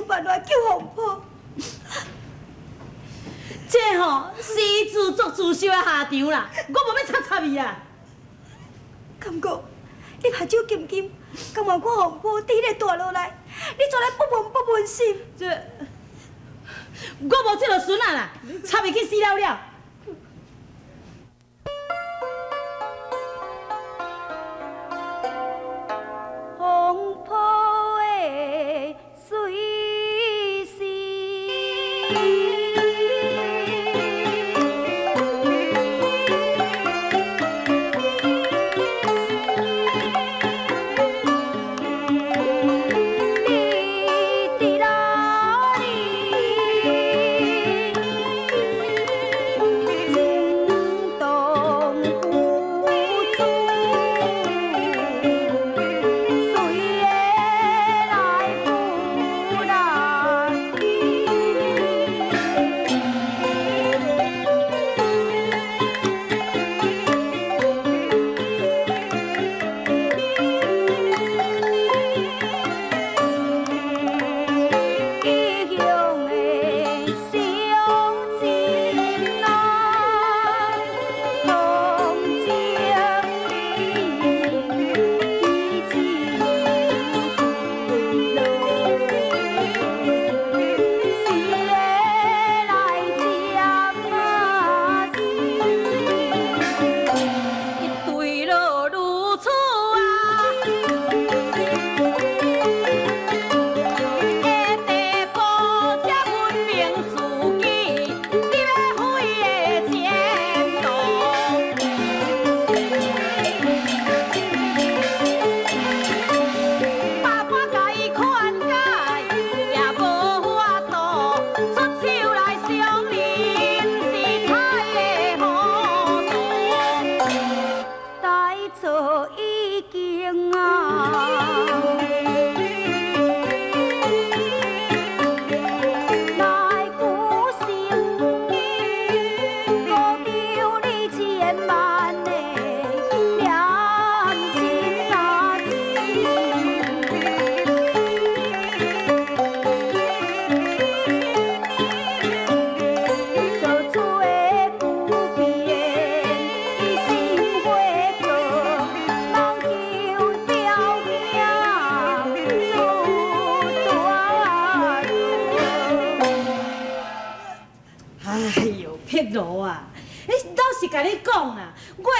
想办法救红婆。这吼是自作自受的下场啦，我无要插伊啊。敢讲你目睭金金，甘愿看红婆第一个大落来，你怎来不问心？这我无这个孙啊啦，插伊去死了了。 红婆的水是。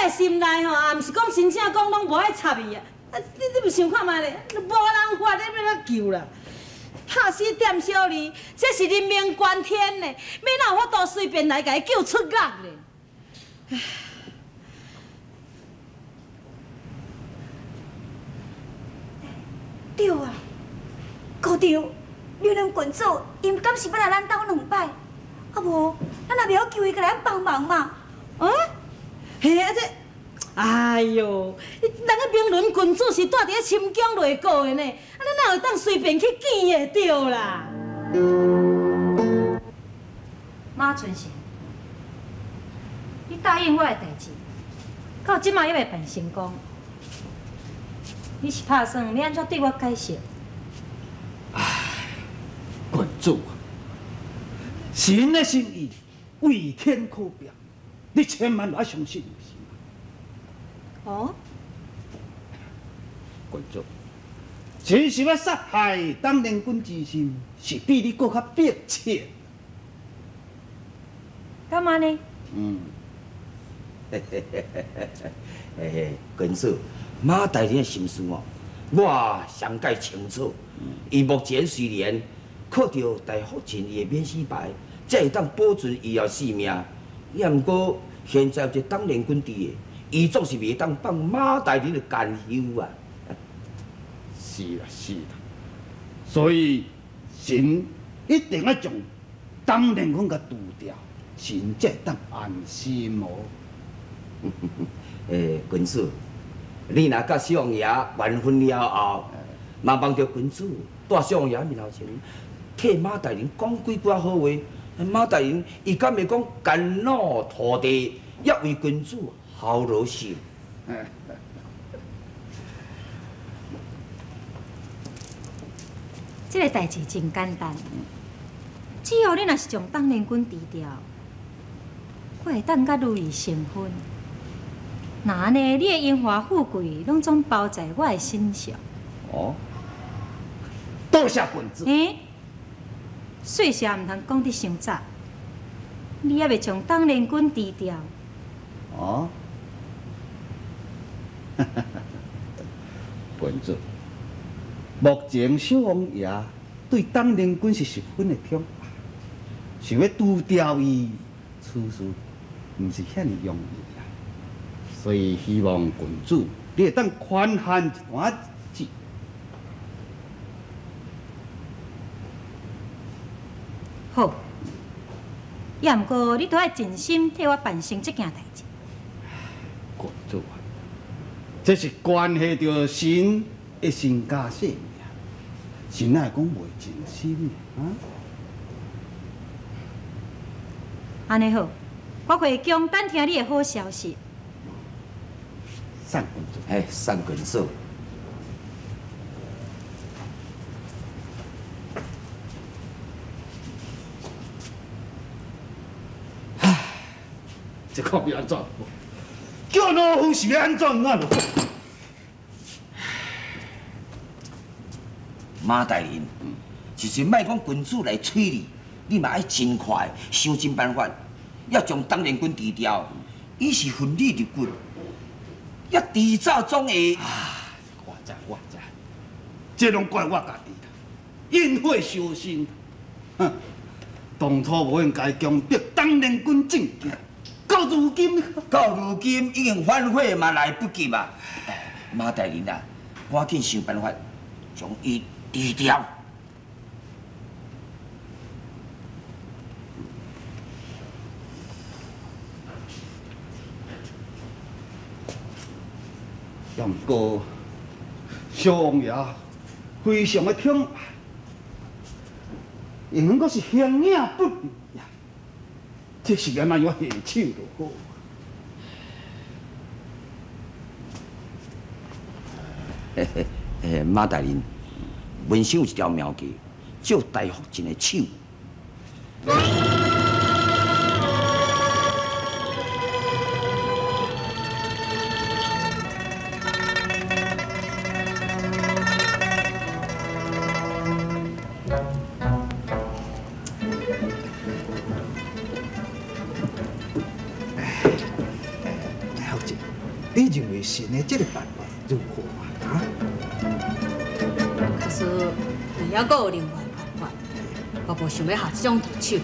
心内吼，也毋是讲真正讲拢无爱插伊啊！你唔想看卖咧？无人法，你要哪救啦？拍死店小二，这是人命关天呢，要哪有法度随便来甲伊救出狱咧？对啊，高长，刘仁郡主因敢是要来咱兜2摆，啊无，咱也袂晓求伊甲咱帮忙嘛？啊？嘿啊这。 哎哟，人个明伦郡主是住伫咧深江内国的呢，啊，咱哪会当随便去见会着啦？马春贤，你答应我的代志，到即马还未办成功，你是打算要安怎对我解释？唉，郡主啊，神的心意为天可表，你千万要相信。 哦，郡主，真是要杀害当年君之心，是比你更较迫切。干嘛呢？郡主，马大人的心思哦，我详解清楚。伊目前虽然靠着大福晋伊的免死牌，才会当保存伊后性命，也毋过现在有一个当年君伫的。 伊总是袂当放马大人的干休啊！是啦，是啦，所以神一定要将当年阮甲除掉，神才会当安心哦。郡主，你若甲小王爷完婚了后，嘛望着郡主在小王爷面头前替马大人讲几句好话，马大人伊敢会讲甘露土地，也为郡主。 好柔性。这个代志真简单，只要你若是将当年君低调，我会当甲如意成婚。那安尼，你的荣华富贵拢总包在我的身上。哦，多谢君主。细事唔通讲得伤早，你还未将当年君低调。哦，君主，目前小王爷对当年君是十分的宠爱，想要除掉伊，此事唔是遐尼容易啦。所以希望君主你会当宽限一段日子。好，也毋过你都要尽心替我办成这件代志。君主啊，这是关系到神的身家性命，神哪会讲袂尽心呢？安尼好，我回宫等听你的好消息。送君主。哎，送君主。这可要安怎？叫老夫是要安怎啊？马大人，就是莫讲君主来催你，你嘛爱尽快想尽办法，要将当年君除掉。伊是分你入骨，要迟早总会。我知，这拢怪我家己啦，因祸烧身。哼，当初无应该强迫当年君正经。到如今已经反悔嘛，来不及啊！马大人啊，赶紧想办法将伊除掉。也毋过，小王爷非常的宠爱，因为我是形影不离呀。这是安怎样下手就好。马大人，文生有一条妙计，借大福晋的手。你认为神的这个办法如何啊？可是，还还阁有另外办法，我无想要下这种毒手。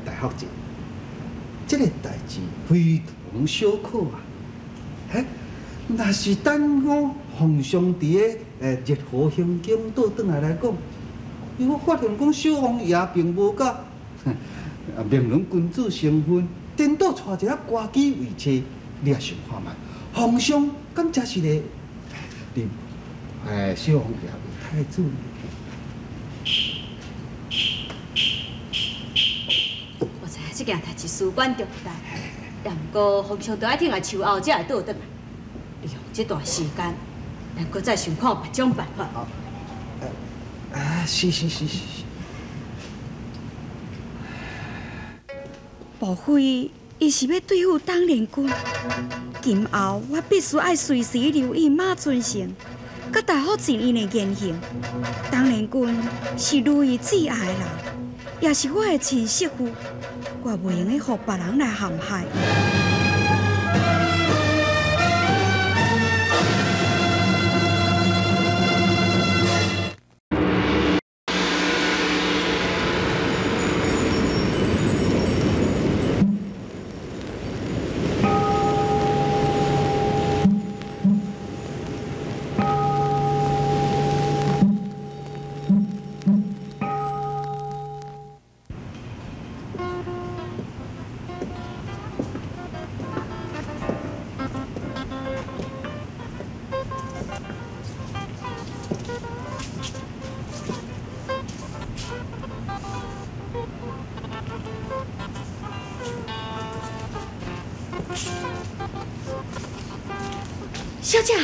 大福晋，这个代志非同小可啊！若是等我皇上伫个热河行宫倒转来讲，如果发现讲小王爷并无甲明伦君主成婚，颠倒娶一个歌姬为妻，你也想看觅，皇上敢真是个令小王爷为太子？我知影这件代志事关重大，但不过皇上都爱听下秋后才会倒转来，利用这段时间，咱搁再想看别种办法。是。莫非伊是要对付当年君？今后我必须爱随时留意马存成，甲大福晋因的言行。当年君是如意最爱的人，也是我的亲媳妇，我袂用去互别人来陷害。小姐，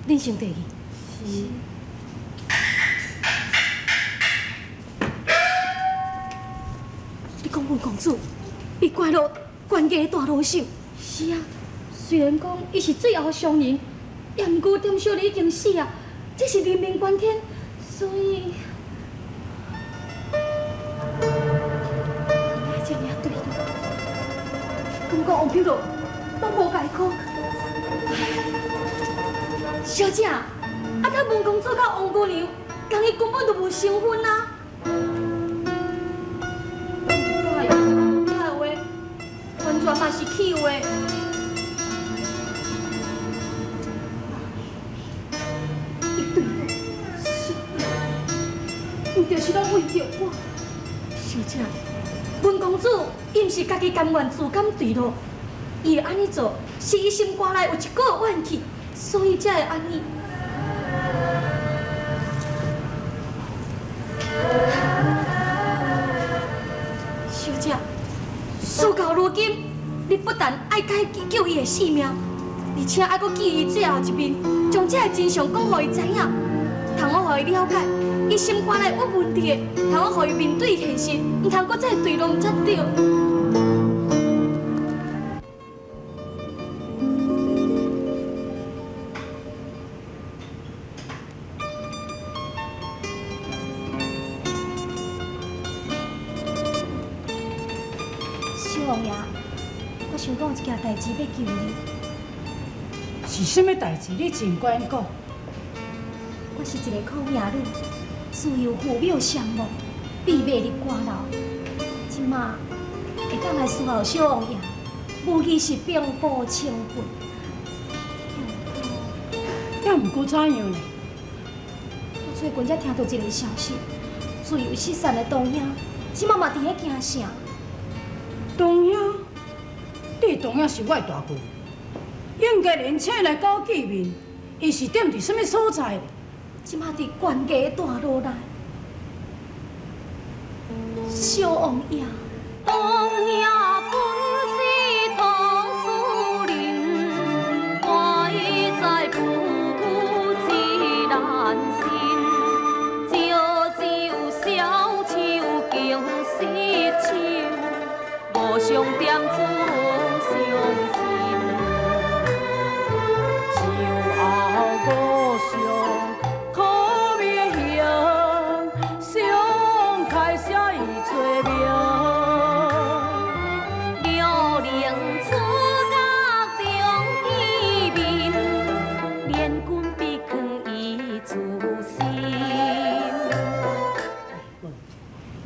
恁先第二。是。你讲文公主被关落关家大牢手。是啊，虽然讲伊是最后上人，也毋过中小李已经死啊，这是人命关天，所以。 这领对了，感觉王表露拢无解讲。小姐，啊，他文公主甲王姑娘，人伊根本就无成婚啊！哎呀，遐话完全嘛是气话。伊对我，是，毋就是拢为着我，小姐。 文公主，伊毋是家己甘愿自甘堕落，伊会安尼做，是伊心肝内有一股怨气，所以才会安尼。小姐，事到如今，你不但爱解救伊的性命，而且还阁记伊最后一面，将这个真相讲互伊知影，通我互伊了解。 伊心肝内有问题的，通我互伊面对现实，毋通搁再对落才对。小王爷，我想讲有一件代志要求你。是什么代志？你尽管讲。我是一个苦命女。 自幼父母双亡，被卖入官牢。即马会当来伺候小王爷，无疑是并不清贫。也毋过怎样呢？我最近才听到一个消息，自幼失散的东兄，即马嘛伫咧惊啥？东兄，你东兄是我的大舅，应该连请来搞见面。伊是踮伫什么所在？ 即马伫关家大牢内，小王爷，东兄本是唐书人，怪在不顾自然心，朝朝小秋更失秋，无上点子伤心，秋后无上。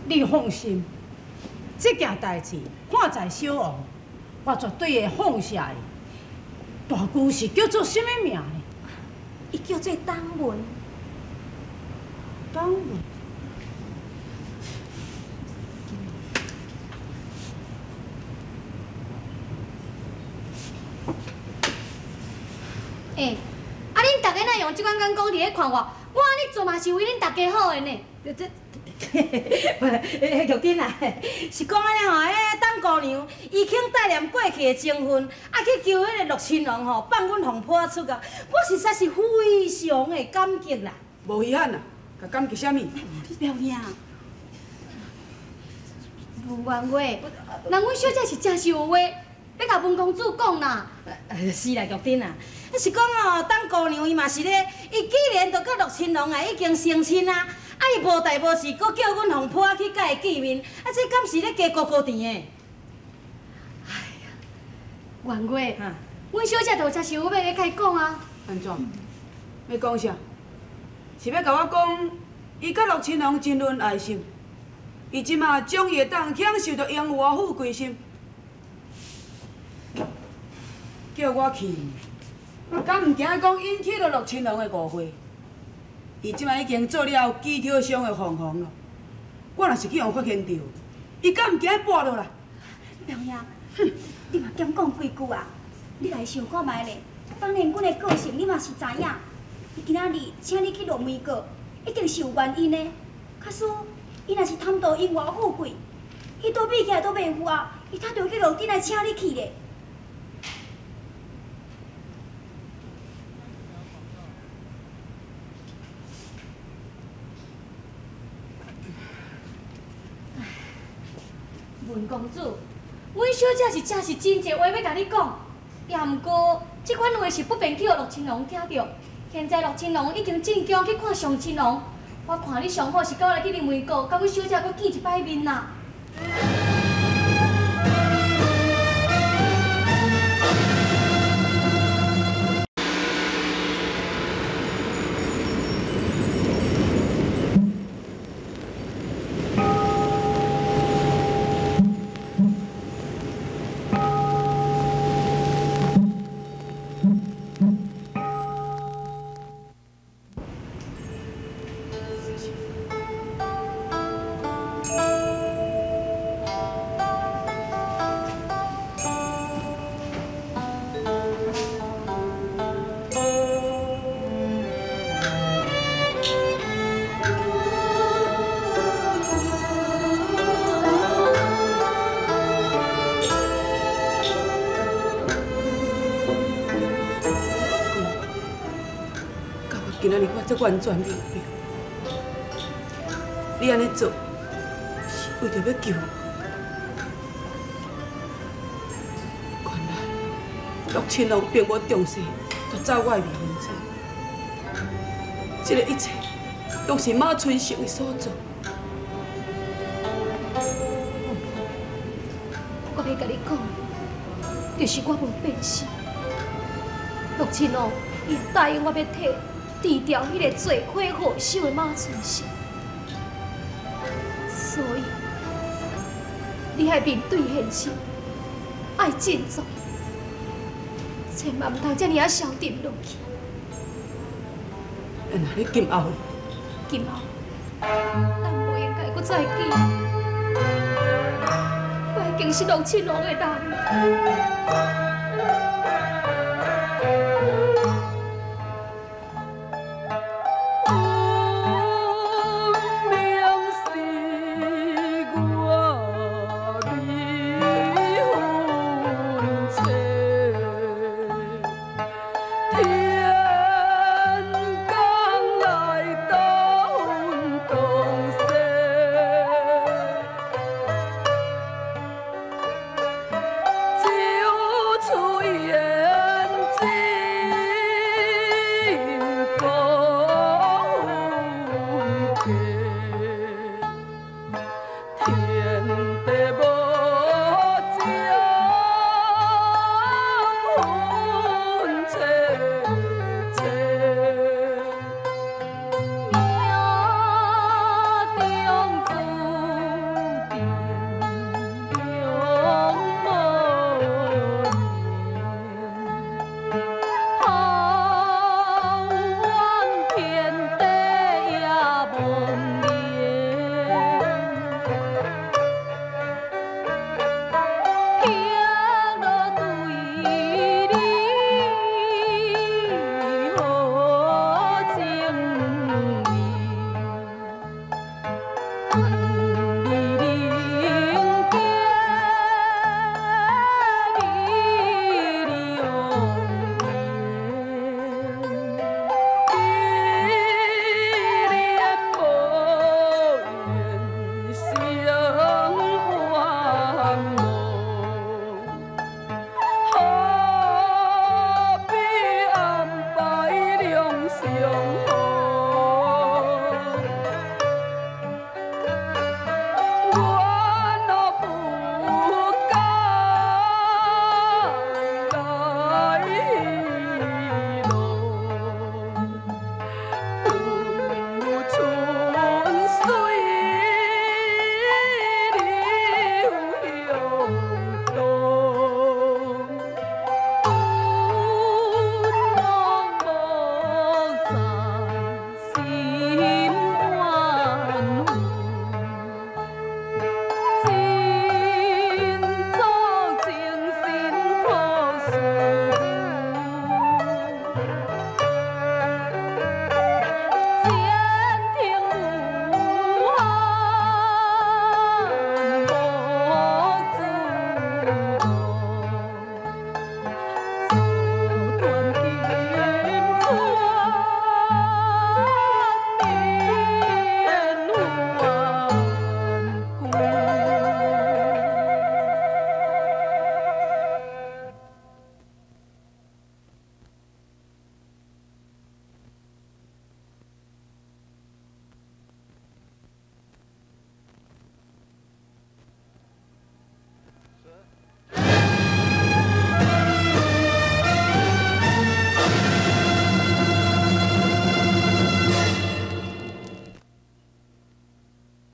你放心，这件代志看在小王，我绝对会放下伊。大舅是叫做什么名呢？伊叫做董文。董文。啊恁大家哪用这款眼光伫咧看我？我安尼做嘛是为恁大家好的呢。玉珍啊，是讲安尼吼，迄董姑娘伊肯带念过去的情分，啊去求迄个陆亲王吼放阮红坡出啊，我实在是非常的感激啦。无遗憾啦，甲感激啥物？你不要听。无冤话，人阮小姐是真是有话，要甲文公主讲啦。是啦，玉珍啊，是讲哦，董姑娘伊嘛是咧，伊既然都甲陆亲王啊已经成亲啊。 啊！伊无代无志，搁叫阮红坡去甲伊见面，啊！这敢是咧加糊糊甜的？哎呀，冤话，阮小姐就真想要甲伊讲啊。安怎？要讲啥？是要甲我讲，伊甲陆亲王真论爱心，伊即马终于会当享受到荣华富贵心，叫我去，敢毋惊讲引起了陆亲王的误会？ 伊即摆已经做了机挑商的行行了，我若是去互发现着，伊敢毋惊跋落来？表爷，哼，你嘛兼讲几句啊？你来想看觅咧，当年阮的个性你嘛是知影。伊今仔日请你去落梅阁，一定是有原因的。假使伊若是贪图荣华富贵，伊都比起来都袂赴啊，伊他着去路顶来请你去咧。文公主，阮小姐是真侪话要甲你讲，也毋过即款话是不便去互陆青龙听到。现在陆青龙已经进宫去看上青龙，我看你上好是到来去啉梅果，甲阮小姐搁见一摆面啦。今仔日我才完全明白，你安尼做是为着要救我。原来陆青龙并无重视，就走我的面前。这个一切都是马春成的所做。我要甲你讲，就是我无变心。陆青龙伊答应我要替治疗迄个罪魁祸首的马春成，所以你爱面对现实，爱振作，千万唔通遮尔啊消沉落去。那你今后，咱无应该搁再见。我已经是陆青龙的人。